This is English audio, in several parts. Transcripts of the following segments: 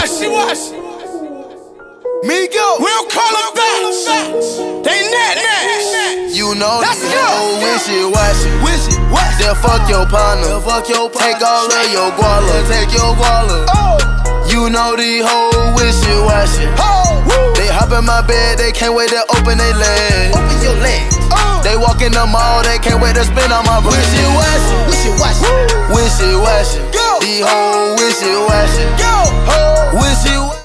wishy-washy. Me go. We don't call them facts. They net. You know Let's these go. hoes wishy-washy. They'll fuck your partner. Take all of your guala. Take your guala. Oh. You know these hoes wishy-washy. Oh. They hop in my bed, they can't wait to open their legs. Open your legs. Oh. They walk in the mall, they can't wait to spin on my bread. Wishy-washy. Wishy-washy. Go. These hoes wishy-washy. Go. Wishy-washy.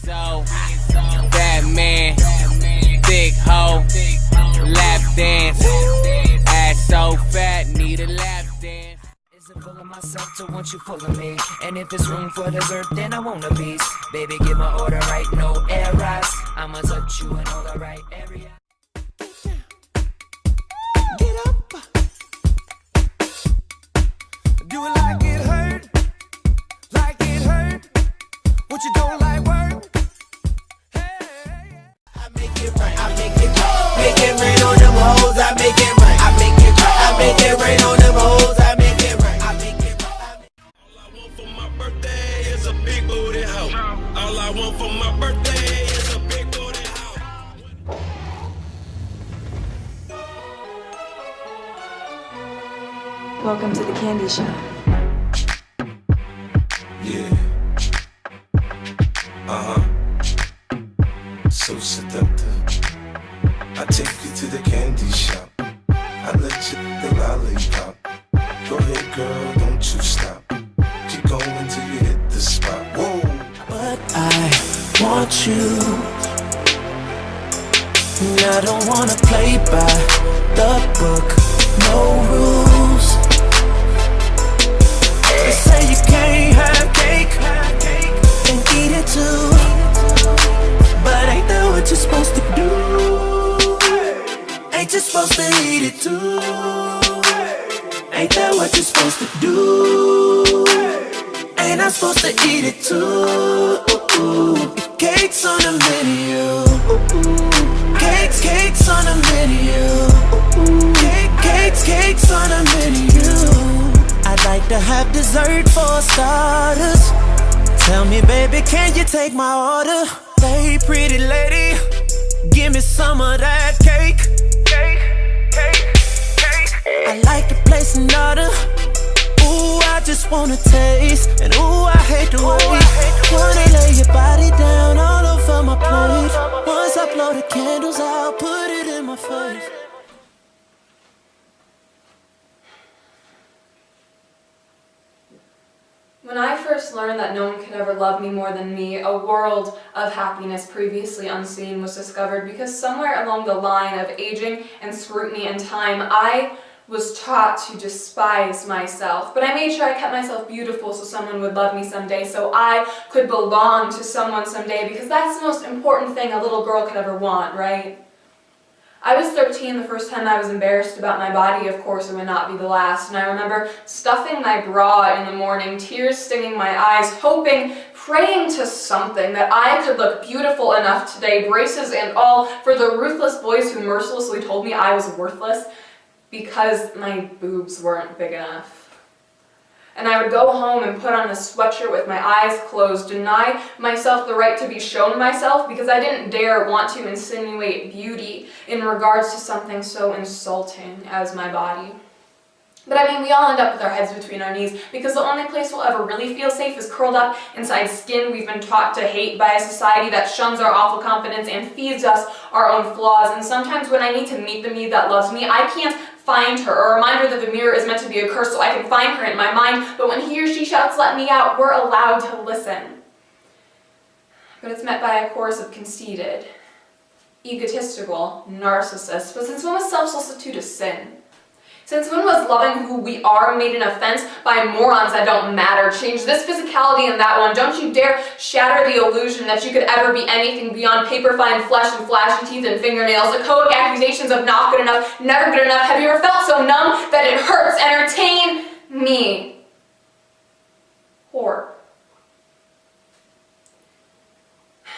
So, that man, thick hoe, lap dance, ass so fat, need a lap dance. Is it full of myself to want you full of me? And if it's room for dessert, then I want a piece. Baby, give my order right, no errors. I'ma touch you in all the right areas. Get up. Do it like it hurt. Like it hurt. What you don't like work. I make it right, I make it right. Make it rain on them hoes, I make it right. I make it right, I make it rain on them hoes, I make it right. I make it right. All I want for my birthday is a big booty hoe. All I want for my birthday is a big booty hoe. Welcome to the candy shop. Yeah. So seductive. I take you to the candy shop. I let you the lollipop. Go ahead, girl, don't you stop. Keep going till you hit the spot. Whoa. But I want you, and I don't wanna play by the book, no rules. They say you can't have cake and eat it too, but ain't that what you're supposed to do? Ain't you supposed to eat it too? Ain't that what you're supposed to do? Ain't I supposed to eat it too? Cakes on the menu. Cakes on the menu. Cakes on the menu. I'd like to have dessert for starters. Tell me, baby, can you take my order? Hey, pretty lady, give me some of that cake. I like the place in order. Ooh, I just wanna taste, and ooh, I hate to wait. Wanna lay your body down all over my plate. Once I blow the candles out, put it in my face. When I first learned that no one could ever love me more than me, a world of happiness previously unseen was discovered, because somewhere along the line of aging and scrutiny and time, I was taught to despise myself. But I made sure I kept myself beautiful so someone would love me someday, so I could belong to someone someday, because that's the most important thing a little girl could ever want, right? I was 13 the first time I was embarrassed about my body. Of course, it would not be the last. And I remember stuffing my bra in the morning, tears stinging my eyes, hoping, praying to something that I could look beautiful enough today, braces and all, for the ruthless boys who mercilessly told me I was worthless because my boobs weren't big enough. And I would go home and put on a sweatshirt with my eyes closed, deny myself the right to be shown myself, because I didn't dare want to insinuate beauty in regards to something so insulting as my body. But I mean, we all end up with our heads between our knees, because the only place we'll ever really feel safe is curled up inside skin we've been taught to hate by a society that shuns our awful confidence and feeds us our own flaws. And sometimes when I need to meet the me that loves me, I can't find her. A reminder that the mirror is meant to be a curse so I can find her in my mind. But when he or she shouts, "Let me out," we're allowed to listen. But it's met by a chorus of conceited, egotistical narcissists. But since when was self-solicitude a sin? Since when was loving who we are made an offense by morons that don't matter? Change this physicality and that one. Don't you dare shatter the illusion that you could ever be anything beyond paper fine flesh and flashy teeth and fingernails. Echoic accusations of not good enough, never good enough. Have you ever felt so numb that it hurts? Entertain me. Whore.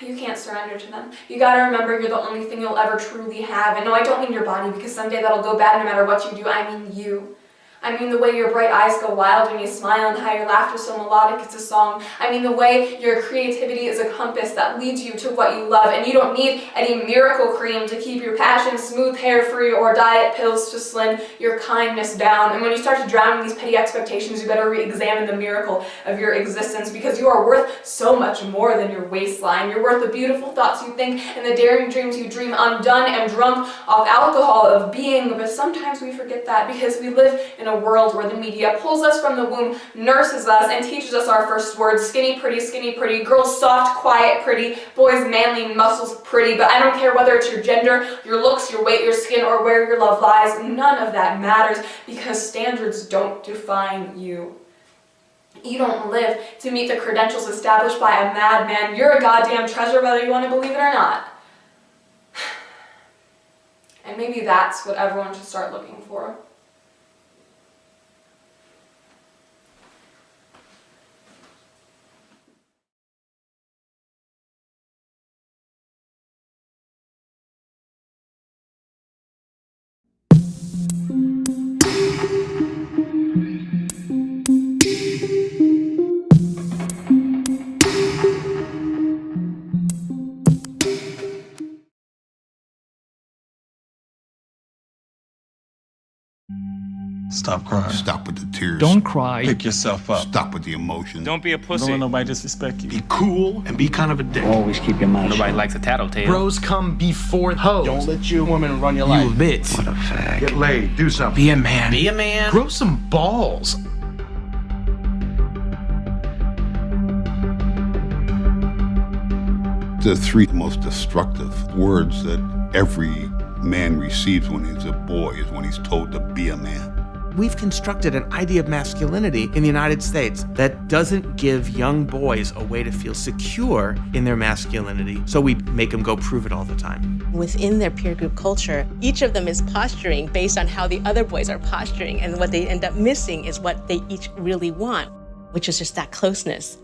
you can't surrender to them. You gotta remember you're the only thing you'll ever truly have. And no, I don't mean your body, because someday that'll go bad no matter what you do. I mean you. I mean the way your bright eyes go wild when you smile and how your laughter's so melodic it's a song. I mean the way your creativity is a compass that leads you to what you love, and you don't need any miracle cream to keep your passion smooth, hair-free, or diet pills to slim your kindness down. And when you start to drown in these petty expectations, you better re-examine the miracle of your existence, because you are worth so much more than your waistline. You're worth the beautiful thoughts you think and the daring dreams you dream, undone and drunk off alcohol of being. But sometimes we forget that, because we live in a world where the media pulls us from the womb, nurses us, and teaches us our first words. Skinny, pretty, girls soft, quiet, pretty, boys manly, muscles, pretty. But I don't care whether it's your gender, your looks, your weight, your skin, or where your love lies. None of that matters, because standards don't define you. You don't live to meet the credentials established by a madman. You're a goddamn treasure, whether you want to believe it or not. And maybe that's what everyone should start looking for. Stop crying. Stop with the tears. Don't cry. Pick yourself up. Stop with the emotion. Don't be a pussy. Don't let nobody disrespect you. Be cool and be kind of a dick. Always keep your mouth shut. Nobody likes a tattletale. Bros come before hoes. Don't let your woman run your life. You bitch. What a fag. Get laid. Do something. Be a man. Be a man. Grow some balls. The three most destructive words that every man receives when he's a boy is when he's told to be a man. We've constructed an idea of masculinity in the United States that doesn't give young boys a way to feel secure in their masculinity, so we make them go prove it all the time. Within their peer group culture, each of them is posturing based on how the other boys are posturing, and what they end up missing is what they each really want, which is just that closeness.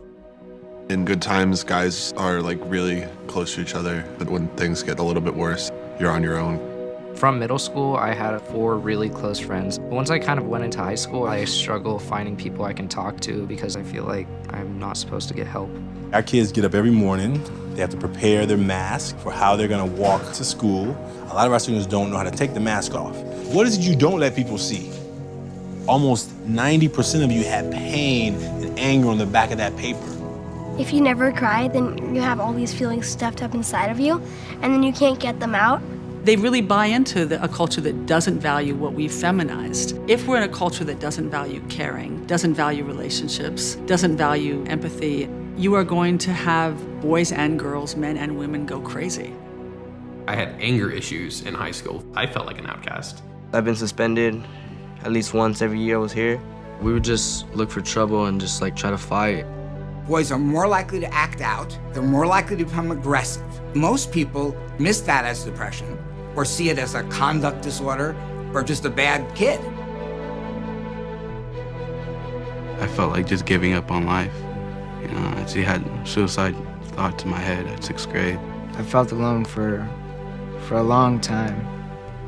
In good times, guys are like really close to each other, but when things get a little bit worse, you're on your own. From middle school, I had 4 really close friends. Once I kind of went into high school, I struggle finding people I can talk to because I feel like I'm not supposed to get help. Our kids get up every morning. They have to prepare their mask for how they're gonna walk to school. A lot of our students don't know how to take the mask off. What is it you don't let people see? Almost 90% of you have pain and anger on the back of that paper. If you never cry, then you have all these feelings stuffed up inside of you, and then you can't get them out. They really buy into a culture that doesn't value what we've feminized. If we're in a culture that doesn't value caring, doesn't value relationships, doesn't value empathy, you are going to have boys and girls, men and women go crazy. I had anger issues in high school. I felt like an outcast. I've been suspended at least once every year I was here. We would just look for trouble and just like try to fight. Boys are more likely to act out. They're more likely to become aggressive. Most people miss that as depression, or see it as a conduct disorder, or just a bad kid. I felt like just giving up on life. You know, I actually had suicide thoughts in my head at 6th grade. I felt alone for a long time,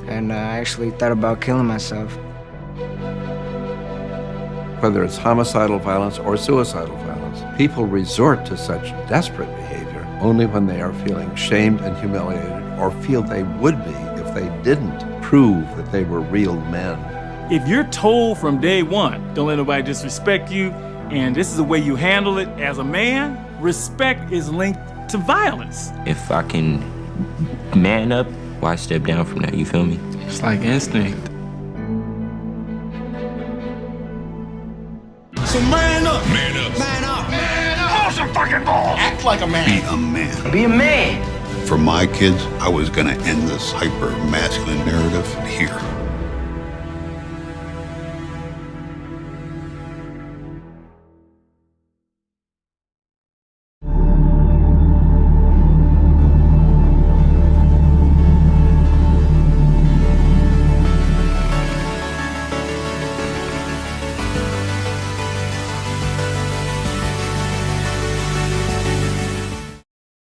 and I actually thought about killing myself. Whether it's homicidal violence or suicidal violence, people resort to such desperate behavior only when they are feeling shamed and humiliated, or feel they would be if they didn't prove that they were real men. If you're told from day one, don't let nobody disrespect you, and this is the way you handle it as a man, respect is linked to violence. If I can man up, why step down from that, you feel me? It's like instinct. So man up! Man up! Man up! Man up! Pull some fucking balls! Act like a man! Be a man. Be a man! For my kids, I was gonna end this hyper-masculine narrative here.